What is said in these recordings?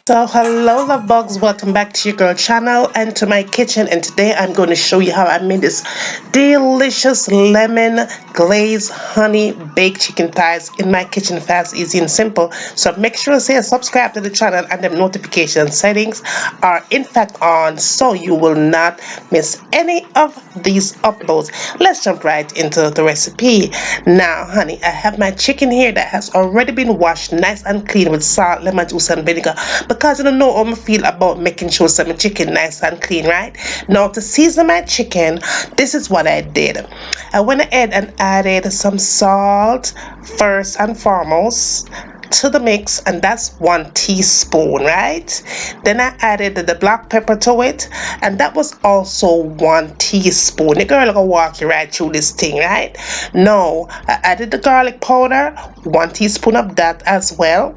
So hello love bugs, welcome back to your girl channel and to my kitchen, and today I'm going to show you how I made this delicious lemon glazed honey baked chicken thighs in my kitchen, fast, easy and simple. So make sure to say subscribe to the channel, and the notification settings are in fact on so you will not miss any of these uploads. Let's jump right into the recipe. Now honey, I have my chicken here that has already been washed nice and clean with salt, lemon juice and vinegar, because you don't know how I feel about making sure some chicken nice and clean, right? Now to season my chicken, this is what I did. I went ahead and added some salt first and foremost to the mix, and that's 1 teaspoon, right? Then I added the black pepper to it, and that was also 1 teaspoon. The girl gonna walk you right through this thing, right? Now I added the garlic powder, 1 teaspoon of that as well.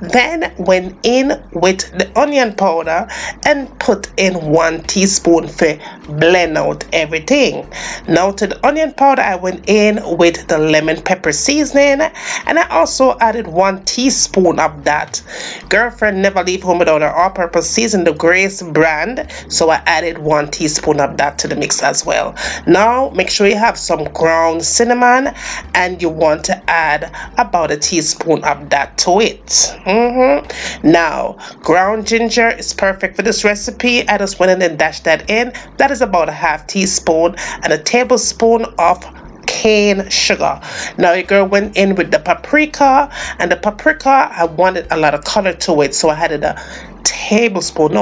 Then went in with the onion powder and put in 1 teaspoon for blend out everything. Now to the onion powder, I went in with the lemon pepper seasoning, and I also added 1 teaspoon of that. Girlfriend never leave home without her all-purpose season, the Glazed brand. So I added 1 teaspoon of that to the mix as well. Now make sure you have some ground cinnamon, and you want to add about 1 teaspoon of that to it. Now, ground ginger is perfect for this recipe. I just went in and dashed that in. That is about 1/2 teaspoon, and 1 tablespoon of cane sugar. Now your girl went in with the paprika, and the paprika, I wanted a lot of color to it, so I added a tablespoon,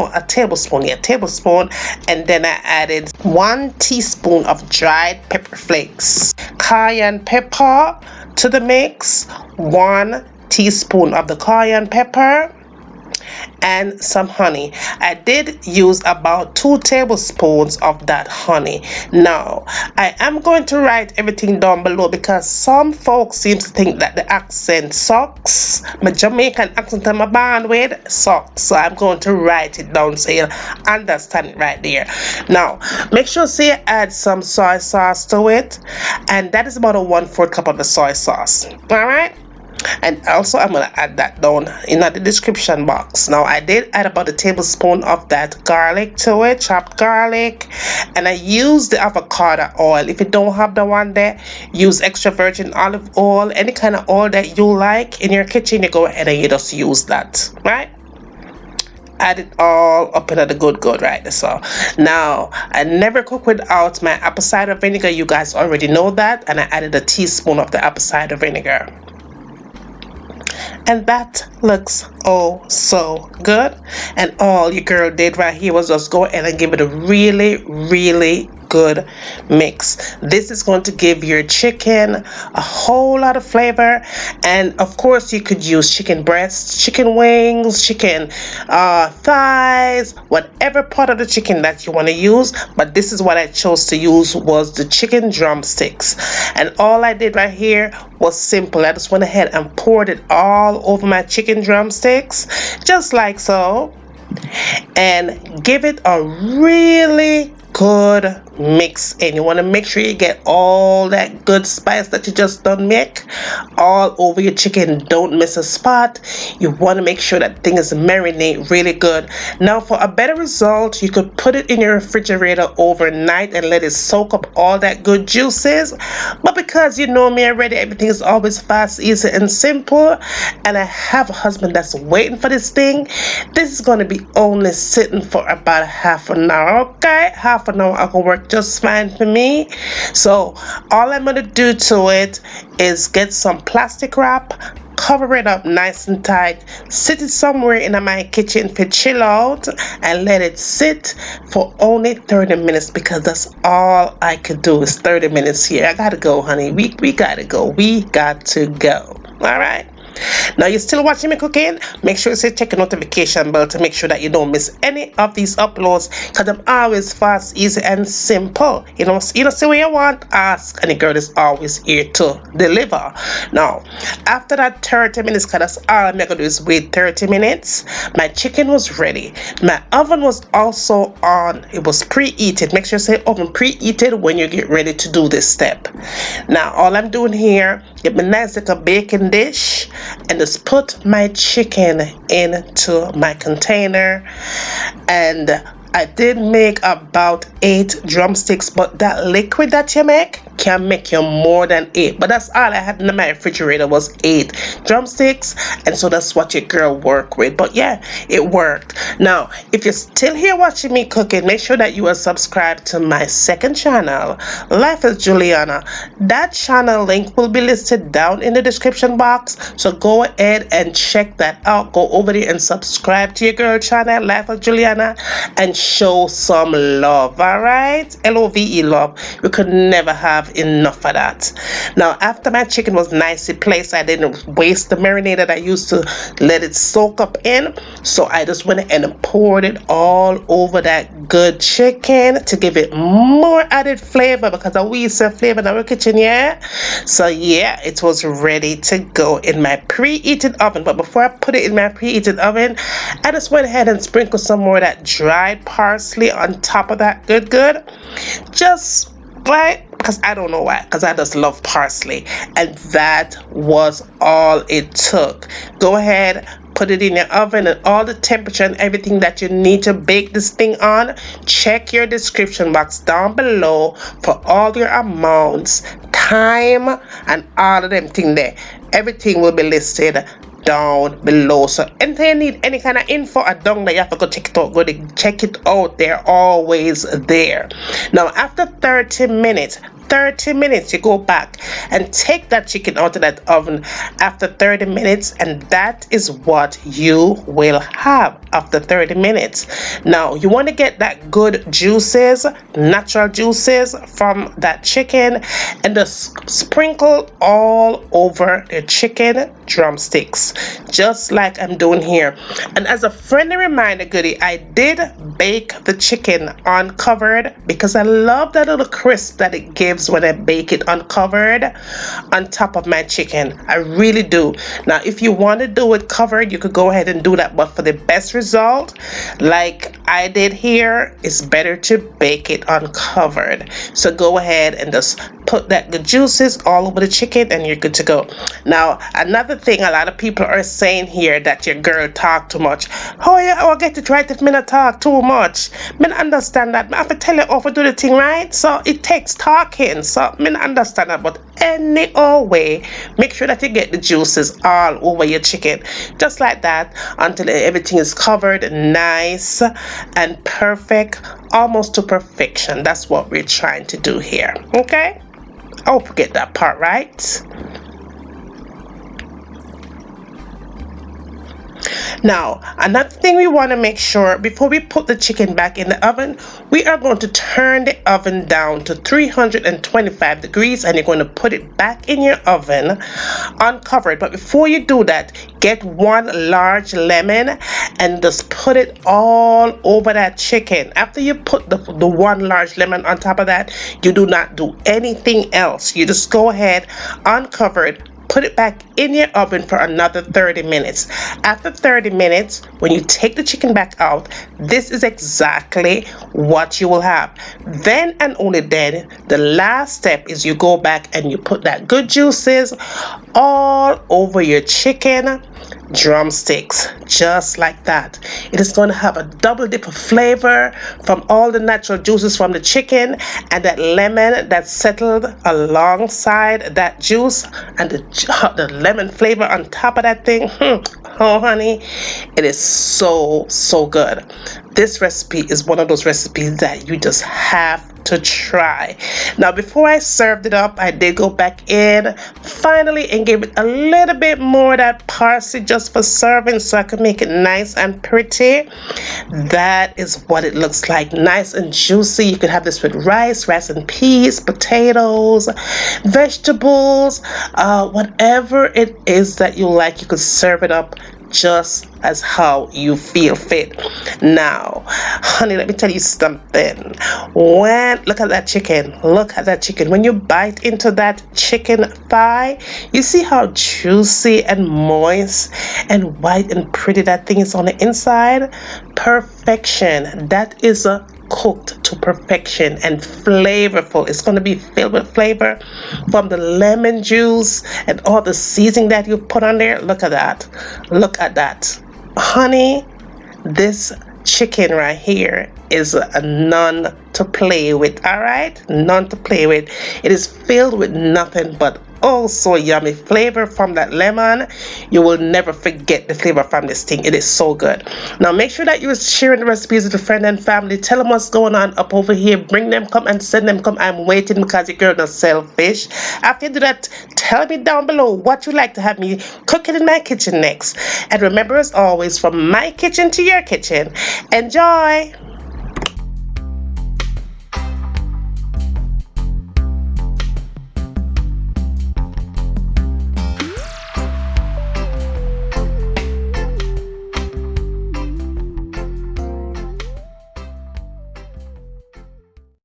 and then I added 1 teaspoon of dried pepper flakes, cayenne pepper to the mix, 1 teaspoon of the cayenne pepper, and some honey. I did use about 2 tablespoons of that honey. Now I am going to write everything down below because some folks seem to think that the accent sucks. My Jamaican accent I'm born with sucks, so I'm going to write it down so you understand it right there. Now make sure to you add some soy sauce to it, and that is about a 1/4 cup of the soy sauce. All right, and also I'm gonna add that down in the description box. Now I did add about 1 tablespoon of that garlic to it, chopped garlic, and I used the avocado oil. If you don't have the one there, use extra virgin olive oil, any kind of oil that you like in your kitchen. You go ahead and you just use that, right? Add it all up into the good, right? So now I never cook without my apple cider vinegar. You guys already know that, and I added 1 teaspoon of the apple cider vinegar. And that looks oh so good, and all your girl did right here was just go ahead and give it a really good mix. This is going to give your chicken a whole lot of flavor, and of course you could use chicken breasts, chicken wings, chicken thighs, whatever part of the chicken that you want to use, but this is what I chose to use, was the chicken drumsticks. And all I did right here was simple. I just went ahead and poured it all over my chicken drumsticks just like so, and give it a really good mix in. You want to make sure you get all that good spice that you just done make all over your chicken. Don't miss a spot. You want to make sure that thing is marinate really good. Now for a better result, you could put it in your refrigerator overnight and let it soak up all that good juices, but because you know me already, everything is always fast, easy and simple, and I have a husband that's waiting for this thing, this is going to be only sitting for about half an hour. Okay, half an hour I can work just fine for me. So all I'm gonna do to it is get some plastic wrap, cover it up nice and tight, sit it somewhere in my kitchen for chill out, and let it sit for only 30 minutes, because that's all I could do is 30 minutes here. I gotta go, honey. We gotta go. We got to go. All right. Now you're still watching me cooking, make sure you say check the notification bell to make sure that you don't miss any of these uploads, because I'm always fast, easy and simple. You know see what you want, ask, and the girl is always here to deliver. Now after that 30 minutes, because that's all I'm gonna do is wait 30 minutes, my chicken was ready. My oven was also on. It was preheated. Make sure you say oven preheated when you get ready to do this step. Now all I'm doing here, get my nice little baking dish. and just put my chicken into my container. And I did make about 8 drumsticks, but that liquid that you make can make you more than 8. But that's all I had in my refrigerator was 8 drumsticks, and so that's what your girl worked with. But yeah, it worked. Now, if you're still here watching me cooking, make sure that you are subscribed to my second channel, Life with Juliana. That channel link will be listed down in the description box, so go ahead and check that out. Go over there and subscribe to your girl channel, Life with Juliana, and show some love. All right, love, love. We could never have enough of that. Now, after my chicken was nicely placed, I didn't waste the marinade that I used to let it soak up in, so I just went ahead and poured it all over that good chicken to give it more added flavor, because we serve flavor in our kitchen. Yeah, so yeah, it was ready to go in my preheated oven. But before I put it in my preheated oven, I just went ahead and sprinkled some more of that dried parsley on top of that. Good, just right, because I don't know why, because I just love parsley. And that was all it took. Go ahead, put it in your oven, and all the temperature and everything that you need to bake this thing on. Check your description box down below for all your amounts, time, and all of them thing there. Everything will be listed down below. So anything you need, any kind of info or down there, you have to go check it out. Go to check it out. They're always there. Now, after 30 minutes, you go back and take that chicken out of that oven after 30 minutes, and that is what you will have after 30 minutes. Now, you want to get that good juices, natural juices from that chicken, and just sprinkle all over the chicken drumsticks, just like I'm doing here. And as a friendly reminder, goodie, I did bake the chicken uncovered because I love that little crisp that it gives when I bake it uncovered on top of my chicken. I really do. Now, if you want to do it covered, you could go ahead and do that, but for the best result, like I did here, it's better to bake it uncovered. So go ahead and just put that good juices all over the chicken, and you're good to go. Now, another thing a lot of people are saying here, that your girl talk too much. Oh yeah, I'll get it right if me not talk too much. Me not understand that. I have to tell you how to do the thing right, so it takes talking. So me not understand that, but any old way, make sure that you get the juices all over your chicken, just like that, until everything is covered nice and perfect, almost to perfection. That's what we're trying to do here. Okay, I hope you get that part right. Now, another thing we want to make sure before we put the chicken back in the oven, we are going to turn the oven down to 325 degrees, and you're going to put it back in your oven uncovered. But before you do that, get 1 large lemon and just put it all over that chicken. After you put the 1 large lemon on top of that, you do not do anything else. You just go ahead, uncovered, put it back in your oven for another 30 minutes. After 30 minutes, when you take the chicken back out, this is exactly what you will have. Then and only then, the last step is you go back and you put that good juices all over your chicken drumsticks, just like that. It is going to have a double dip of flavor from all the natural juices from the chicken and that lemon that settled alongside that juice, and the lemon flavor on top of that thing. Oh honey, it is so good. This recipe is one of those recipes that you just have to try. Now, before I served it up, I did go back in finally and gave it a little bit more of that parsley just for serving, so I could make it nice and pretty. That is what it looks like, nice and juicy. You could have this with rice and peas, potatoes, vegetables, whatever it is that you like. You could serve it up just as how you feel fit. Now, honey, let me tell you something. Look at that chicken. When you bite into that chicken thigh, you see how juicy and moist and white and pretty that thing is on the inside? Perfection. That is a cooked to perfection and flavorful. It's going to be filled with flavor from the lemon juice and all the seasoning that you put on there. Look at that. Look at that. Honey, this chicken right here is a none to play with. All right, none to play with. It is filled with nothing but oh so yummy flavor from that lemon. You will never forget the flavor from this thing. It is so good. Now make sure that you are sharing the recipes with your friend and family. Tell them what's going on up over here. Bring them, come and send them, come. I'm waiting because your girl not selfish. After you do that, tell me down below what you like to have me cooking in my kitchen next. And remember, as always, from my kitchen to your kitchen, enjoy.